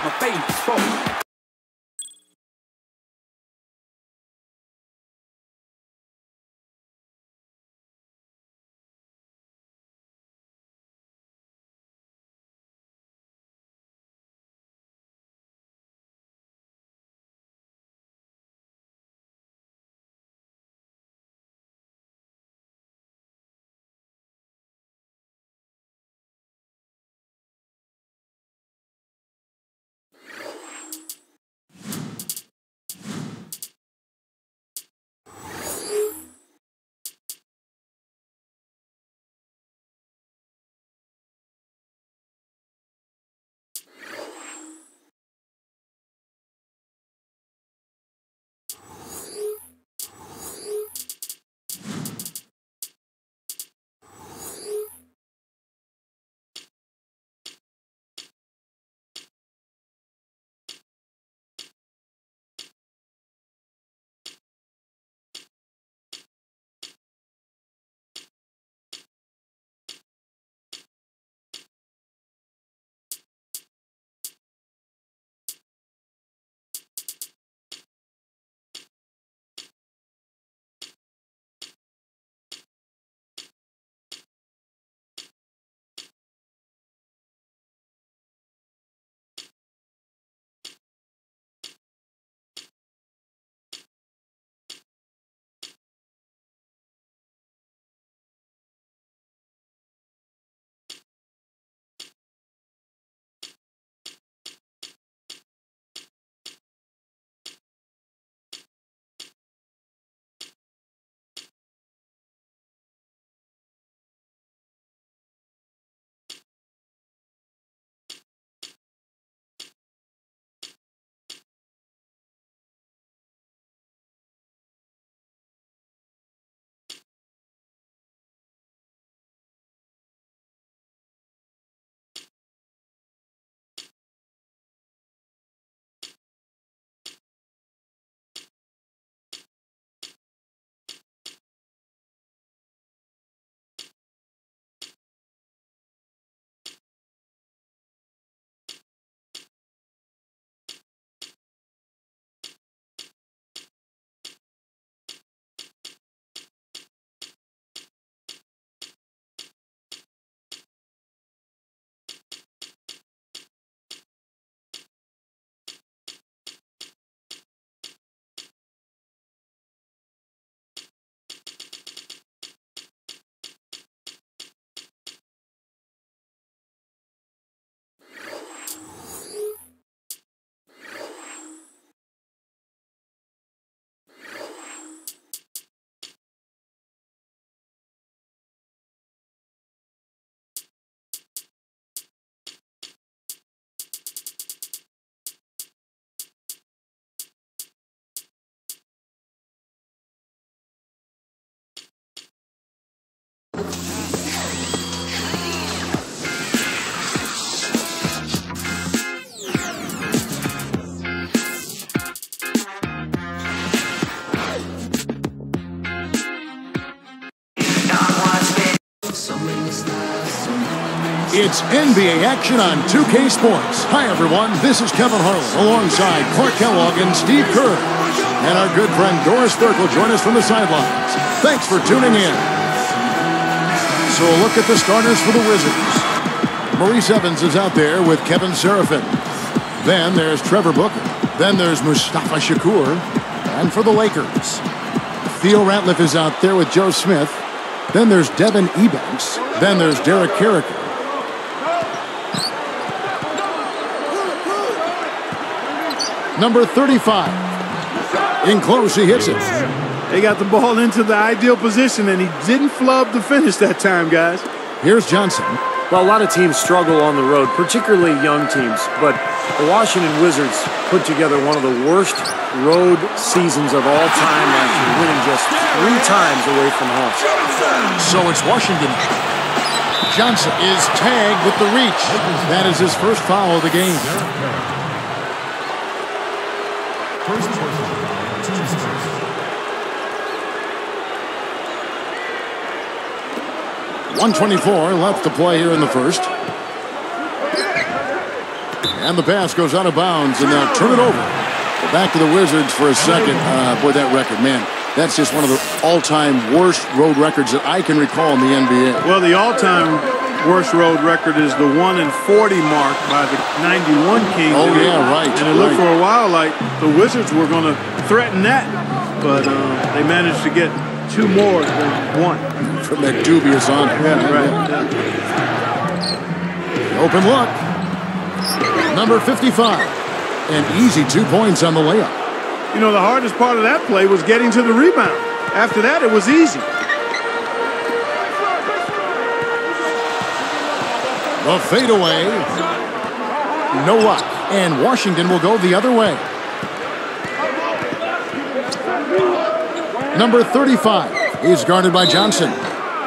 my favorite sport. It's NBA action on 2K Sports. Hi, everyone. This is Kevin Harlan alongside Clark Kellogg and Steve Kerr. And our good friend Doris Burke will join us from the sidelines. Thanks for tuning in. So a look at the starters for the Wizards. Maurice Evans is out there with Kevin Seraphin. Then there's Trevor Booker. Then there's Mustafa Shakur. And for the Lakers, Theo Ratliff is out there with Joe Smith. Then there's Devin Ebanks. Then there's Derek Carricker. Number 35. In close, he hits it. They got the ball into the ideal position, and he didn't flub the finish that time, guys. Here's Johnson. Well, a lot of teams struggle on the road, particularly young teams. But the Washington Wizards put together one of the worst road seasons of all time last year, winning just 3 times away from home. So it's Washington. Johnson is tagged with the reach. That is his first foul of the game. 1:24 left to play here in the first. And the pass goes out of bounds, and they'll turn it over. Back to the Wizards for a second. Boy, that record, man. That's just one of the all-time worst road records that I can recall in the NBA. Well, the all-time worst road record is the 1-40 mark by the 91 Kings. Oh, yeah, right. And it looked for a while like the Wizards were going to threaten that, but they managed to get 2 more than 1. From that dubious on. Yeah, right. Yeah. Open look. Number 55. An easy 2 points on the layup. You know, the hardest part of that play was getting to the rebound. After that, it was easy. The fadeaway. No luck. And Washington will go the other way. Number 35 is guarded by Johnson.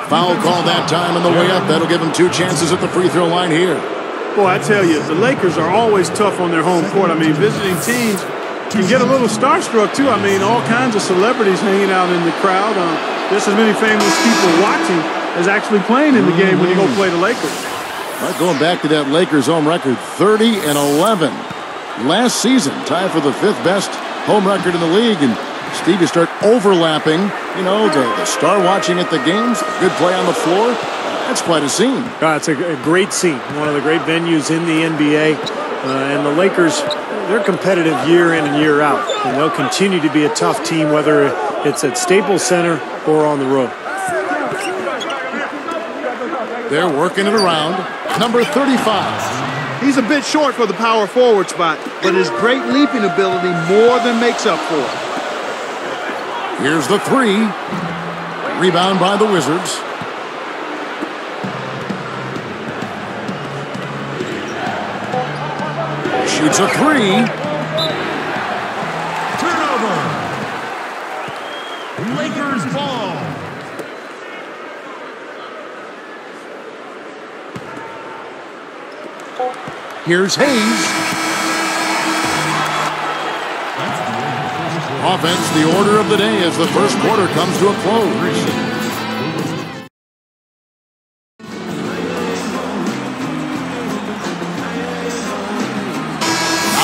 Foul call that time on the way up. That'll give him 2 chances at the free throw line here. Boy, I tell you, the Lakers are always tough on their home court. I mean, visiting teams can get a little starstruck, too. I mean, all kinds of celebrities hanging out in the crowd. Just as many famous people watching as actually playing in the game when you go play the Lakers. Right, going back to that Lakers home record, 30-11. Last season, tied for the 5th best home record in the league. And Steve, you start overlapping, you know, the star watching at the games, good play on the floor. That's quite a scene. It's a great scene. One of the great venues in the NBA. And the Lakers, they're competitive year in and year out. And they'll continue to be a tough team, whether it's at Staples Center or on the road. They're working it around. Number 35. He's a bit short for the power forward spot, but his great leaping ability more than makes up for it. Here's the 3. Rebound by the Wizards. Shoots a 3. Turnover. Lakers ball. Here's Hayes. Offense, the order of the day as the first quarter comes to a close.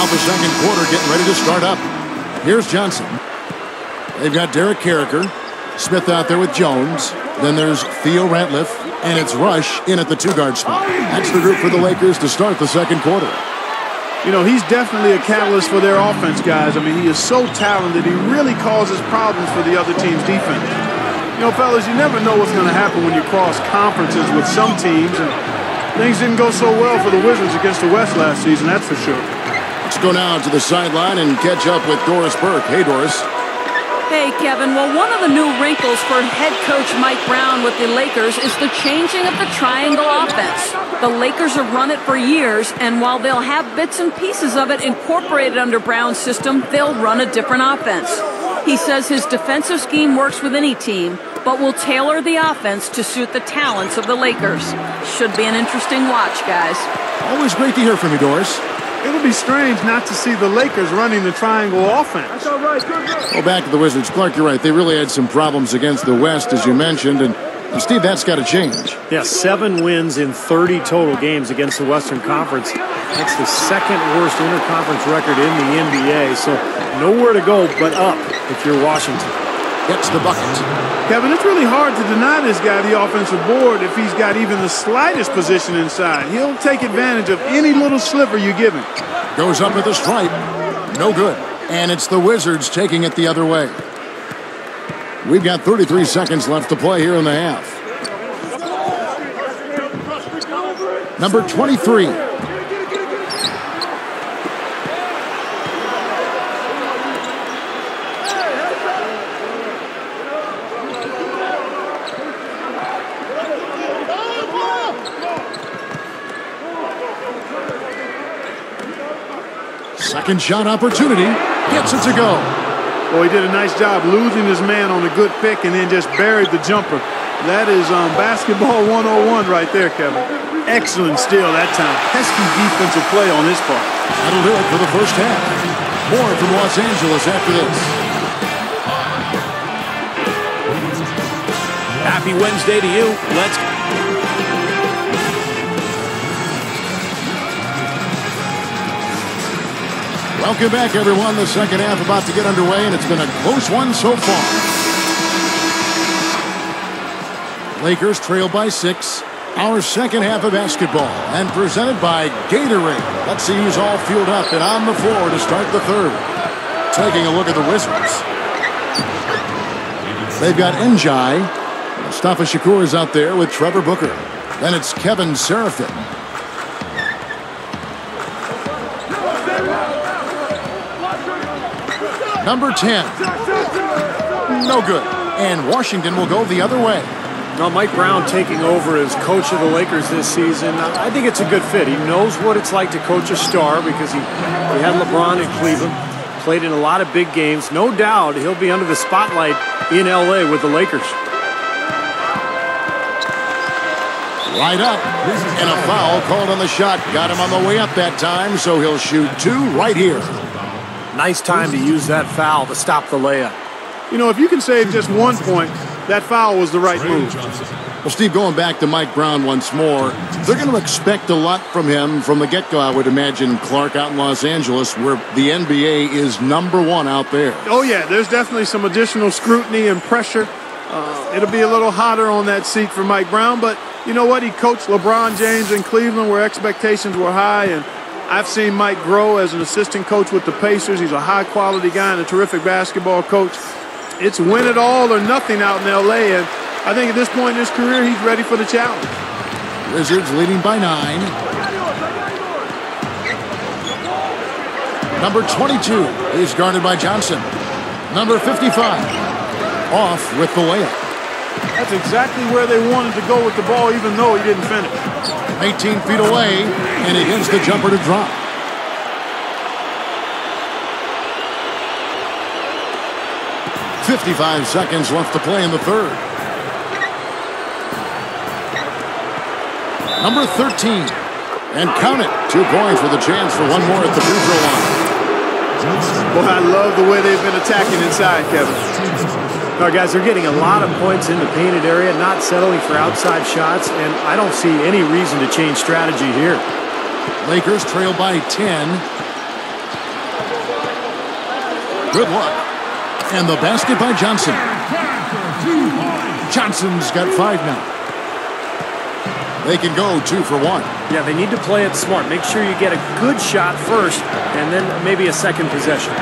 The second quarter getting ready to start up. Here's Johnson. They've got Derek Carricker, Smith out there with Jones. Then there's Theo Ratliff, and it's Rush in at the 2-guard spot. That's the group for the Lakers to start the second quarter. You know, he's definitely a catalyst for their offense, guys. I mean, he is so talented. He really causes problems for the other team's defense. You know, fellas, you never know what's going to happen when you cross conferences with some teams. And things didn't go so well for the Wizards against the West last season, that's for sure. Let's go now to the sideline and catch up with Doris Burke. Hey, Doris. Hey, Kevin. Well, one of the new wrinkles for head coach Mike Brown with the Lakers is the changing of the triangle offense. The Lakers have run it for years, and while they'll have bits and pieces of it incorporated under Brown's system, they'll run a different offense. He says his defensive scheme works with any team, but will tailor the offense to suit the talents of the Lakers. Should be an interesting watch, guys. Always great to hear from you, Doris. It'll be strange not to see the Lakers running the triangle offense. That's all right. Well, back to the Wizards. Clark, you're right. They really had some problems against the West, as you mentioned. And Steve, that's got to change. Yeah, 7 wins in 30 total games against the Western Conference. That's the second worst interconference record in the NBA. So nowhere to go but up if you're Washington. Gets the bucket. Kevin, it's really hard to deny this guy the offensive board if he's got even the slightest position inside. He'll take advantage of any little sliver you give him. Goes up at the stripe. No good. And it's the Wizards taking it the other way. We've got 33 seconds left to play here in the half. Number 23. Second shot opportunity. Gets it to go. Well, he did a nice job losing his man on a good pick and then just buried the jumper. That is basketball 101 right there, Kevin. Excellent steal that time. Pesky defensive play on his part. That'll do it for the first half. More from Los Angeles after this. Happy Wednesday to you. Let's go. Welcome back, everyone. The second half about to get underway, and it's been a close one so far. Lakers trail by 6. Our second half of basketball, and presented by Gatorade. Let's see who's all fueled up and on the floor to start the third. Taking a look at the Wizards. They've got Njai. Mustafa Shakur is out there with Trevor Booker. Then it's Kevin Seraphin. Number 10. No good. And Washington will go the other way. Now, Mike Brown taking over as coach of the Lakers this season, I think it's a good fit. He knows what it's like to coach a star because he had LeBron in Cleveland, played in a lot of big games. No doubt he'll be under the spotlight in L.A. with the Lakers. Right up, and a foul called on the shot. Got him on the way up that time, so he'll shoot 2 right here. Nice time to use that foul to stop the layup. You know, if you can save just 1 point, that foul was the right move. Well, Steve, going back to Mike Brown once more, they're going to expect a lot from him from the get-go, I would imagine, Clark, out in Los Angeles, where the NBA is #1 out there. Oh, yeah, there's definitely some additional scrutiny and pressure. It'll be a little hotter on that seat for Mike Brown, but you know what? He coached LeBron James in Cleveland where expectations were high, and I've seen Mike grow as an assistant coach with the Pacers. He's a high-quality guy and a terrific basketball coach. It's win it all or nothing out in L.A., and I think at this point in his career, he's ready for the challenge. Wizards leading by 9. Number 22 is guarded by Johnson. Number 55 off with the layup. That's exactly where they wanted to go with the ball, even though he didn't finish. 18 feet away, and he hits the jumper to drop. .55 seconds left to play in the third. Number 13. And count it. 2 points with a chance for one more at the free throw line. Boy, I love the way they've been attacking inside, Kevin. Now, guys, they're getting a lot of points in the painted area, not settling for outside shots, and I don't see any reason to change strategy here. Lakers trail by 10. Good luck. And the basket by Johnson. Johnson's got 5 now. They can go 2 for 1. Yeah, they need to play it smart. Make sure you get a good shot first, and then maybe a second possession.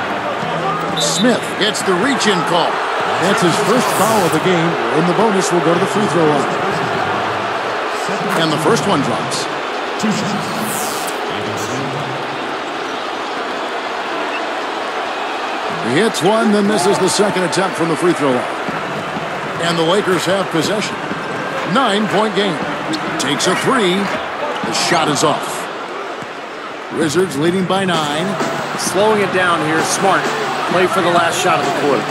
Smith gets the reach-in call. That's his first foul of the game, and the bonus will go to the free throw line. And the first one drops. He hits one, then misses the second attempt from the free throw line. And the Lakers have possession. 9-point game. Takes a 3. The shot is off. Wizards leading by 9. Slowing it down here, smart. Play for the last shot of the quarter.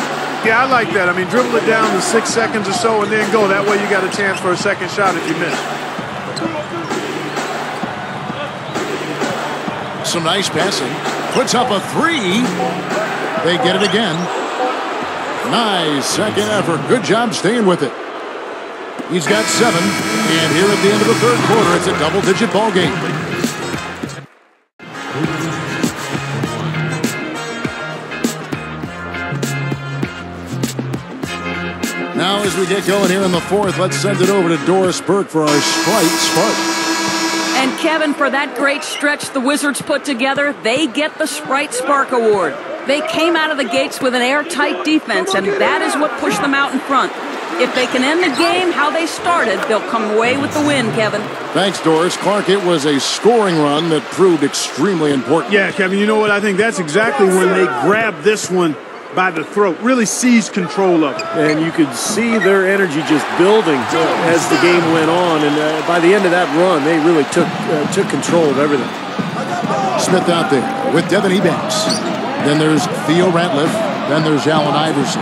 Yeah, I like that. I mean, dribble it down to 6 seconds or so and then go. That way you got a chance for a second shot if you miss. Some nice passing. Puts up a 3. They get it again. Nice second effort. Good job staying with it. He's got 7. And here at the end of the third quarter, it's a double-digit ball game. Now, as we get going here in the fourth, let's send it over to Doris Burke for our Sprite Spark. And Kevin, for that great stretch the Wizards put together, they get the Sprite Spark Award. They came out of the gates with an airtight defense, and that is what pushed them out in front. If they can end the game how they started, they'll come away with the win, Kevin. Thanks, Doris. Clark, it was a scoring run that proved extremely important. Yeah, Kevin, you know what? I think that's exactly when they grabbed this one by the throat, really seized control of it. And you could see their energy just building as the game went on. And by the end of that run, they really took control of everything. Smith out there with Devin Ebanks. Then there's Theo Ratliff. Then there's Allen Iverson.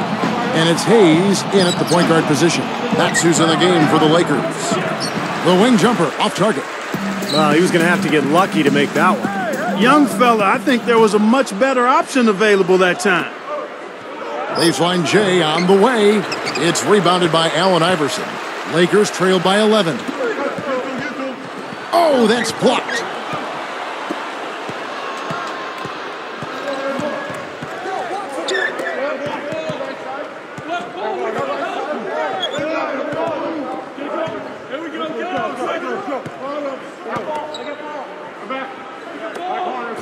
And it's Hayes in at the point guard position. That's who's in the game for the Lakers. The wing jumper off target. He was going to have to get lucky to make that one. Young fella, I think there was a much better option available that time. Baseline J on the way. It's rebounded by Allen Iverson. Lakers trail by 11. Oh, that's blocked.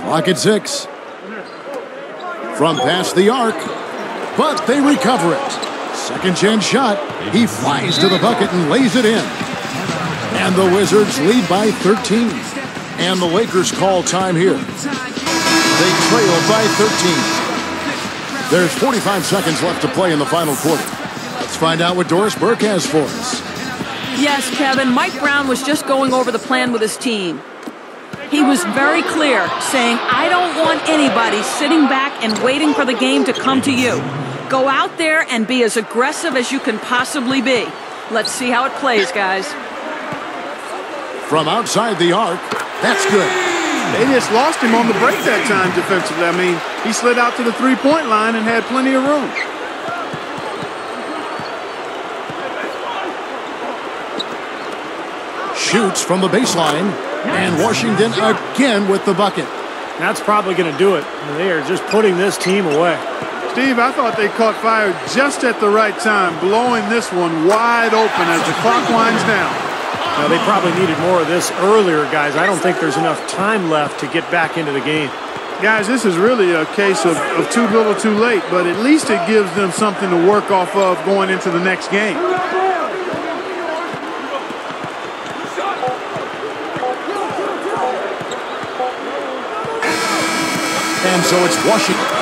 Clock at 6. From past the arc, but they recover it. Second chance shot. He flies to the bucket and lays it in. And the Wizards lead by 13. And the Lakers call time here. They trail by 13. There's 45 seconds left to play in the final quarter. Let's find out what Doris Burke has for us. Yes, Kevin, Mike Brown was just going over the plan with his team. He was very clear, saying, I don't want anybody sitting back and waiting for the game to come to you. Go out there and be as aggressive as you can possibly be. Let's see how it plays, guys. From outside the arc, that's good. They just lost him on the break that time defensively. I mean, he slid out to the three-point line and had plenty of room. Shoots from the baseline, and Washington again with the bucket. That's probably going to do it. They are just putting this team away. Steve, I thought they caught fire just at the right time, blowing this one wide open as the clock winds down. Now, they probably needed more of this earlier, guys. I don't think there's enough time left to get back into the game. Guys, this is really a case of too little too late, but at least it gives them something to work off of going into the next game. And so it's Washington